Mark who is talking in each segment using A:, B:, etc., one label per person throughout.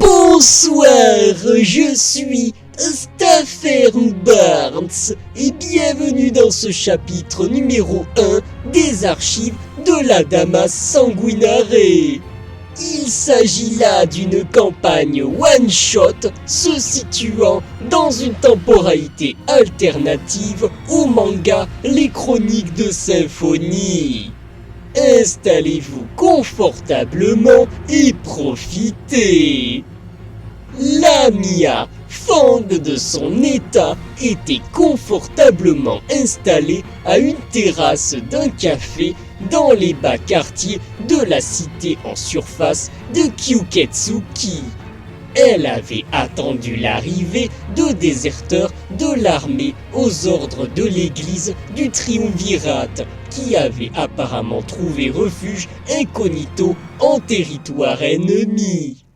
A: Bonsoir, je suis Staffer Barnes et bienvenue dans ce chapitre numéro 1 des archives de la Damas Sanguinare. Il s'agit là d'une campagne one-shot se situant dans une temporalité alternative au manga Les Chroniques de Symphonie. Installez-vous confortablement et profitez. Lamia, fang de son état, était confortablement installée à une terrasse d'un café dans les bas quartiers de la cité en surface de Kyuketsuki. Elle avait attendu l'arrivée de déserteurs de l'armée aux ordres de l'église du triumvirate qui avait apparemment trouvé refuge incognito en territoire ennemi.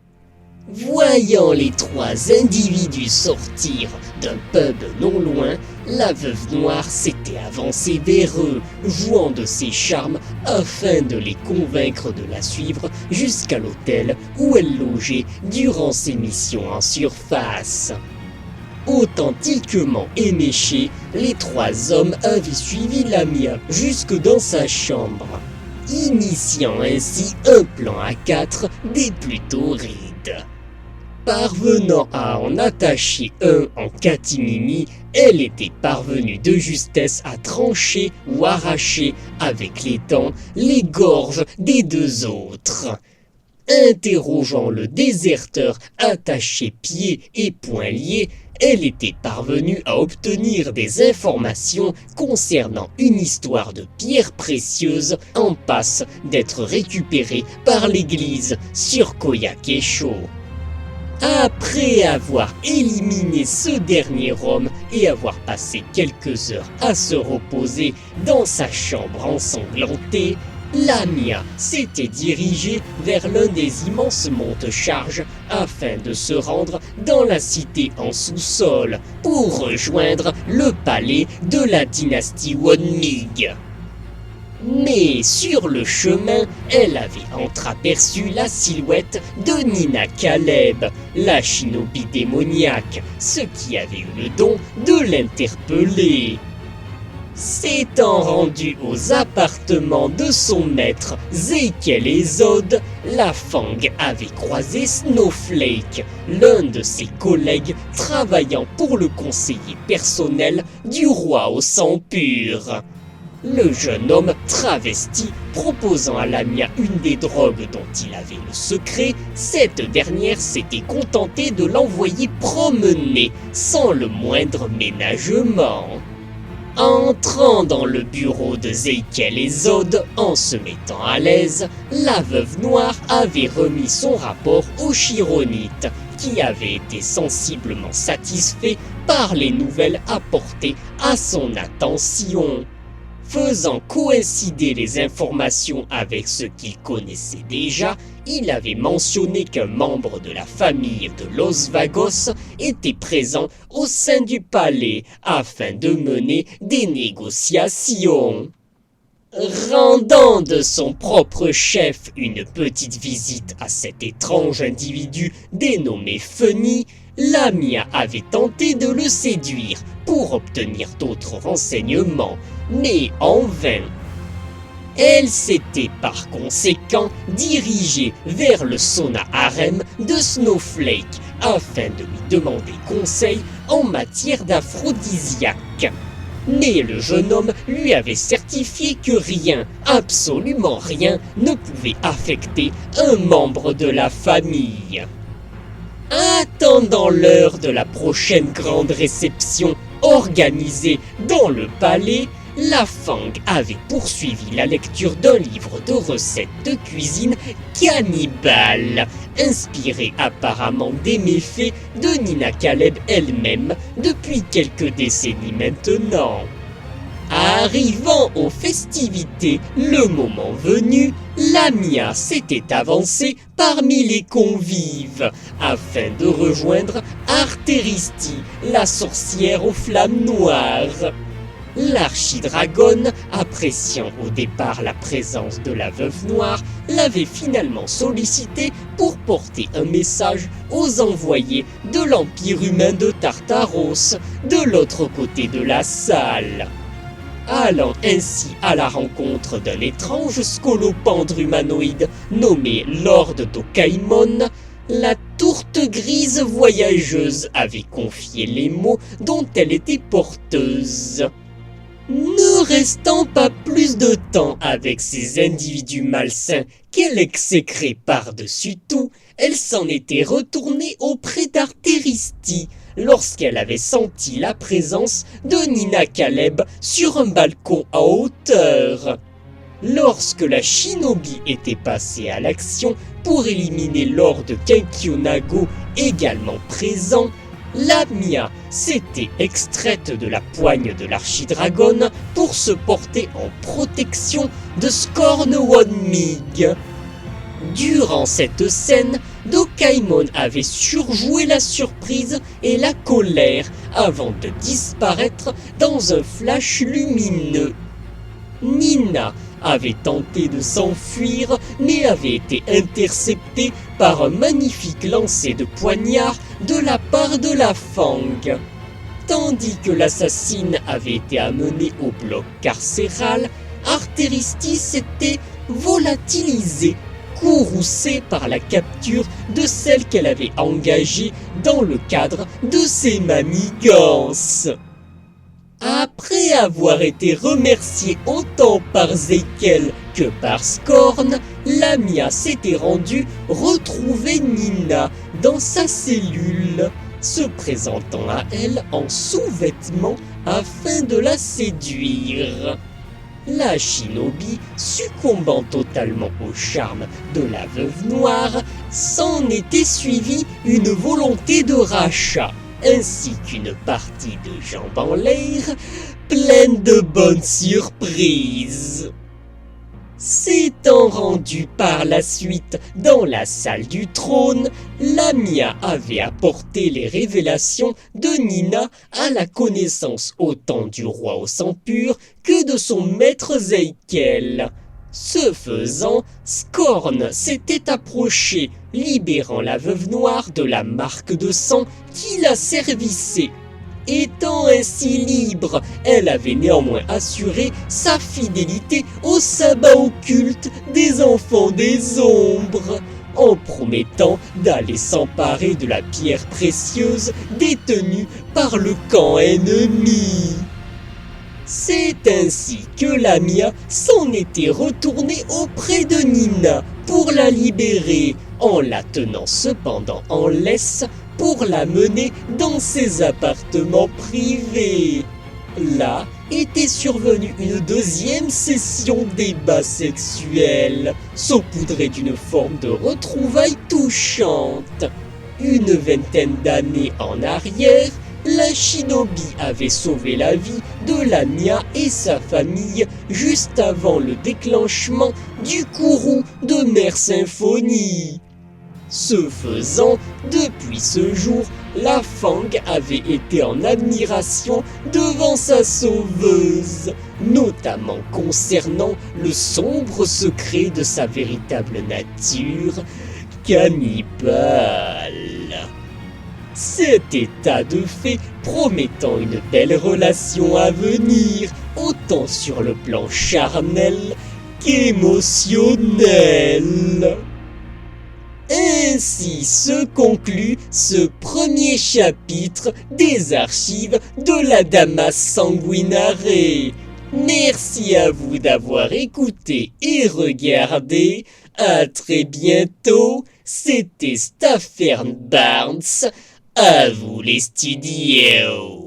A: Voyant les trois individus sortir d'un pub non loin, la veuve noire s'était avancée vers eux, jouant de ses charmes afin de les convaincre de la suivre jusqu'à l'hôtel où elle logeait durant ses missions en surface. Authentiquement éméchés, les trois hommes avaient suivi Lamia jusque dans sa chambre, initiant ainsi un plan à quatre des plus torrides. Parvenant à en attacher un en catimini, elle était parvenue de justesse à trancher ou arracher avec les dents les gorges des deux autres. Interrogeant le déserteur attaché pieds et poings liés, elle était parvenue à obtenir des informations concernant une histoire de pierres précieuses en passe d'être récupérée par l'église sur Koyakesho. Après avoir éliminé ce dernier homme et avoir passé quelques heures à se reposer dans sa chambre ensanglantée, Lamia s'était dirigée vers l'un des immenses monte-charges afin de se rendre dans la cité en sous-sol pour rejoindre le palais de la dynastie Wonmig. Mais sur le chemin, elle avait entreaperçu la silhouette de Nina Caleb, la shinobi démoniaque, ce qui avait eu le don de l'interpeller. S'étant rendue aux appartements de son maître Zeikel Ezod, la Fang avait croisé Snowflake, l'un de ses collègues travaillant pour le conseiller personnel du roi au sang pur. Le jeune homme travesti proposant à Lamia une des drogues dont il avait le secret, cette dernière s'était contentée de l'envoyer promener sans le moindre ménagement. Entrant dans le bureau de Zeikel Ezod en se mettant à l'aise, la veuve noire avait remis son rapport au chironite, qui avait été sensiblement satisfait par les nouvelles apportées à son attention. Faisant coïncider les informations avec ce qu'il connaissait déjà, il avait mentionné qu'un membre de la famille de Los Vagos était présent au sein du palais afin de mener des négociations. Rendant de son propre chef une petite visite à cet étrange individu dénommé Funny, Lamia avait tenté de le séduire pour obtenir d'autres renseignements, mais en vain. Elle s'était par conséquent dirigée vers le sauna harem de Snowflake afin de lui demander conseil en matière d'aphrodisiaque. Mais le jeune homme lui avait certifié que rien, absolument rien, ne pouvait affecter un membre de la famille. Attendant l'heure de la prochaine grande réception organisée dans le palais, la Fang avait poursuivi la lecture d'un livre de recettes de cuisine cannibale, inspiré apparemment des méfaits de Nina Caleb elle-même depuis quelques décennies maintenant. Arrivant aux festivités, le moment venu, Lamia s'était avancée parmi les convives afin de rejoindre Arteristi, la sorcière aux flammes noires. L'archidragone, appréciant au départ la présence de la Veuve Noire, l'avait finalement sollicité pour porter un message aux envoyés de l'Empire humain de Tartaros, de l'autre côté de la salle. Allant ainsi à la rencontre d'un étrange scolopendre humanoïde nommé Lord d'Okaimon, la tourte grise voyageuse avait confié les mots dont elle était porteuse. Ne restant pas plus de temps avec ces individus malsains qu'elle exécrait par-dessus tout, elle s'en était retournée auprès d'Arteristi lorsqu'elle avait senti la présence de Nina Caleb sur un balcon à hauteur. Lorsque la shinobi était passée à l'action pour éliminer Lord Kenkyonago également présent, Lamia s'était extraite de la poigne de l'archidragone pour se porter en protection de Scorn One Mig. Durant cette scène, Dokaimon avait surjoué la surprise et la colère avant de disparaître dans un flash lumineux. Nina avait tenté de s'enfuir mais avait été interceptée par un magnifique lancer de poignard de la part de la Fang. Tandis que l'assassine avait été amenée au bloc carcéral, Arteristi s'était volatilisée, courroucée par la capture de celle qu'elle avait engagée dans le cadre de ses manigances. Après avoir été remerciée autant par Zeikel que par Scorn, Lamia s'était rendue retrouver Nina dans sa cellule, se présentant à elle en sous-vêtements afin de la séduire. La shinobi, succombant totalement au charme de la Veuve Noire, s'en était suivie une volonté de rachat, ainsi qu'une partie de jambes en l'air, pleine de bonnes surprises. S'étant rendue par la suite dans la salle du trône, Lamia avait apporté les révélations de Nina à la connaissance autant du roi au sang pur que de son maître Zeikel. Ce faisant, Scorn s'était approché, libérant la Veuve Noire de la marque de sang qui la servissait. Étant ainsi libre, elle avait néanmoins assuré sa fidélité au sabbat occulte des enfants des ombres, en promettant d'aller s'emparer de la pierre précieuse détenue par le camp ennemi. C'est ainsi que Lamia s'en était retournée auprès de Nina pour la libérer, en la tenant cependant en laisse pour la mener dans ses appartements privés. Là était survenue une deuxième session débat sexuel, saupoudrée d'une forme de retrouvailles touchante. Une vingtaine d'années en arrière, la shinobi avait sauvé la vie de Lamia et sa famille juste avant le déclenchement du courroux de Mère Symphonie. Ce faisant, depuis ce jour, la Fang avait été en admiration devant sa sauveuse, notamment concernant le sombre secret de sa véritable nature, cannibale. Cet état de fait promettant une belle relation à venir, autant sur le plan charnel qu'émotionnel. Ainsi se conclut ce premier chapitre des archives de la Damas Sanguinare. Merci à vous d'avoir écouté et regardé. À très bientôt. C'était Staffern Barnes. À vous les studios.